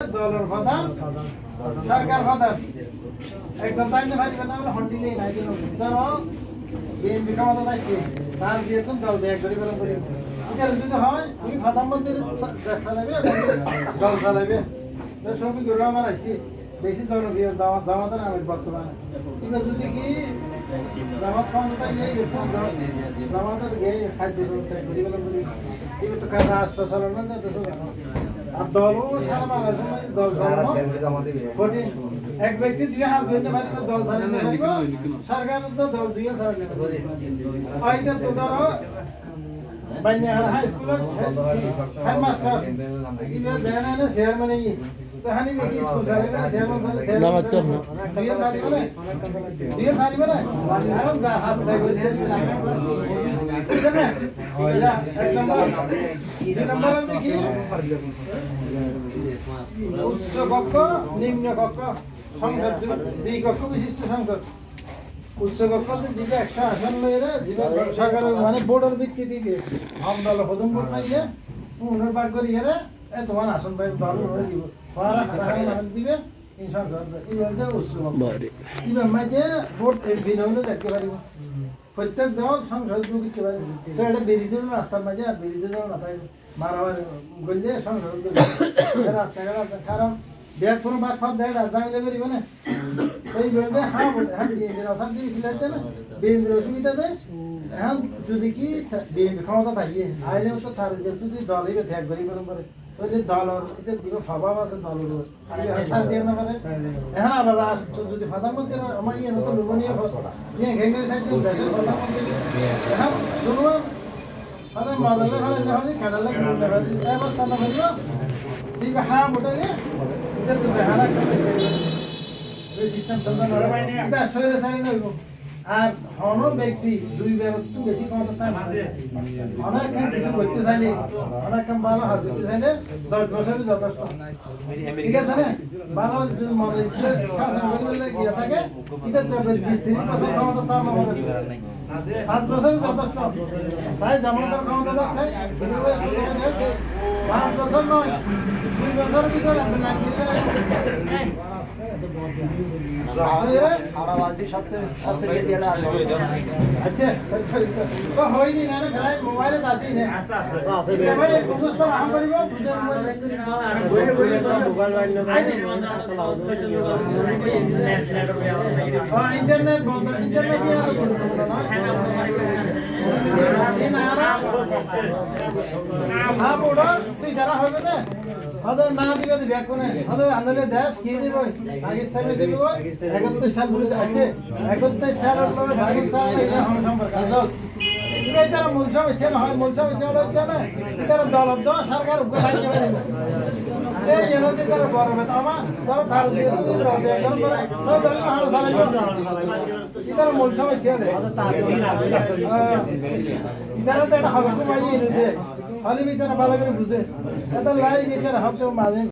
দলের প্রধান সরকার প্রধান একদম তাইতে পারিবে না বলে হন্ডিলেই নাই দিল ধরো বিএনপি ক্ষমতা থাকছে তার দিয়ে তুমি দল ব্যাগ করি গরম করি এটা যদি হয় তুমি প্রধানমন্ত্রী দেশ চালাবে দল চালাবে শফিকুর রহমান আসছে বেশি জনপ্রিয় জামাতের আমির বর্তমানে এবার যদি কি জামাত সংস্থায় জামাতের খাদ্য করি গরম করি এবার তো রাষ্ট্র চালানো না তো আর দলও সারা বাংলাদেশ দল কঠিন এক ব্যক্তি দুই হাত ধরতে পারিব দল চালাতে পারিব সরকার তো দল দুই চালাতে পারিব হয়তো তো ধরো বান্যাহাট হাই স্কুলের হেডমাস্টার এবার দেয় না চেয়ারম্যান তাহানি মেকি স্কুল চালাবে না চেয়ারম্যান চালাবে দুই পারিব না আর যা হাসতাই করে ঠিক আছে এক নম্বর দেখি উচ্চ কক্ষ নিম্ন কক্ষ সংসদ দুই কক্ষ বিশিষ্ট সংসদ উচ্চ কক্ষ দিবে 100 আসন লইরে দিবে সরকারের মানে বোর্ডের ভিত্তি দিবে আমদল হদম বোর্ড নাইয়ে পুনর ভাগ করিয়ে তোমার আসন পাই দল হয়ে দিব হারাহারা দিবে এই সংসদ এইভাবে উচ্চ কক্ষ এইভাবে মাঝে ভোট এমপি হলে দেখতে পারিব প্রত্যেক দল সংসদ ঢুকতে পারে তো এটা বিরোধী দল রাস্তার মাঝে আর বিরোধী দল না পাই মারামারি গলে সংসদ রাস্তাঘাট কারণ ব্যাগ কোনো বাদ ফাঁদ দেয় রাজধানী করিব না ওই বলবে হ্যাঁ বলে হ্যাঁ বিএনপির অশান্তি ফিলাইতে না বিএনপির অসুবিধা দেয় এখন যদি কি বিএনপি ক্ষমতা থাকিয়ে আইনে তো তার যদি দল হইবে ত্যাগ করি করে ওই যে দলের এটা দিব স্বভাব আছে দলের সার দিয়ে না পারে এখন আবার রাষ্ট্র যদি প্রধানমন্ত্রী আমার ইয়ে নতুন লোভনীয় ইয়ে ঘেঙ্গে সাইতে প্রধানমন্ত্রী এখন দুর্বল মানে মাদালে ভালো যখন কাটালে অবস্থা না হইল ঠিক হ্যাঁ মোটা নিয়ে এটা তো দেখানা ওই সিস্টেম চলবে না এটা শরীরে সারি নইব আর অন্য ব্যক্তি দুই বের একটু বেশি ক্ষমতা অনেক কিছু করতে চাইলে অনেক ভালো হাত করতে চাইলে 10 বছরের যথেষ্ট ঠিক আছে না ভালো যদি মনে ইচ্ছে শাসন করলে গিয়ে থাকে এটা চলবে 20-30 বছর ক্ষমতা পাওয়া হবে 5 বছরের যথেষ্ট চাই জামাতের ক্ষমতা রাখছে 5 বছর নয় 2 বছরের ভিতরে আপনি লাইন দিতে अच्छा तो होई नहीं ना घराय मोबाइल दासी ने আছে ভাই বুঝতো না हम করিব মোবাইল ইন্টারনেট বন্ধ ইন্টারনেট দিয়ে তো বন্ধ না হ্যাঁ বড় তুই যারা হবে না আদে না দিবে ব্যাক কোনে আদে আনলে দেশ কি দিব পাকিস্তানে দিব 71 সাল বলে আছে 71 সাল পরে পাকিস্তান এটা হম সম্পর্ক এটা মূল সমস্যা না হয় মূল সমস্যা হলো না এটা দল সরকার উপরে থাকতে পারে এই এনতে তার বড় বেতমা তার ধার দিয়ে দল একদম করে তো দল ভালো চালাইবো এটা মূল সমস্যা না এটা তো এটা হবে মাঝে ইনুছে খালি ভিতরে ভালো করে বুঝে এটা লাই ভিতরে হবে মাঝে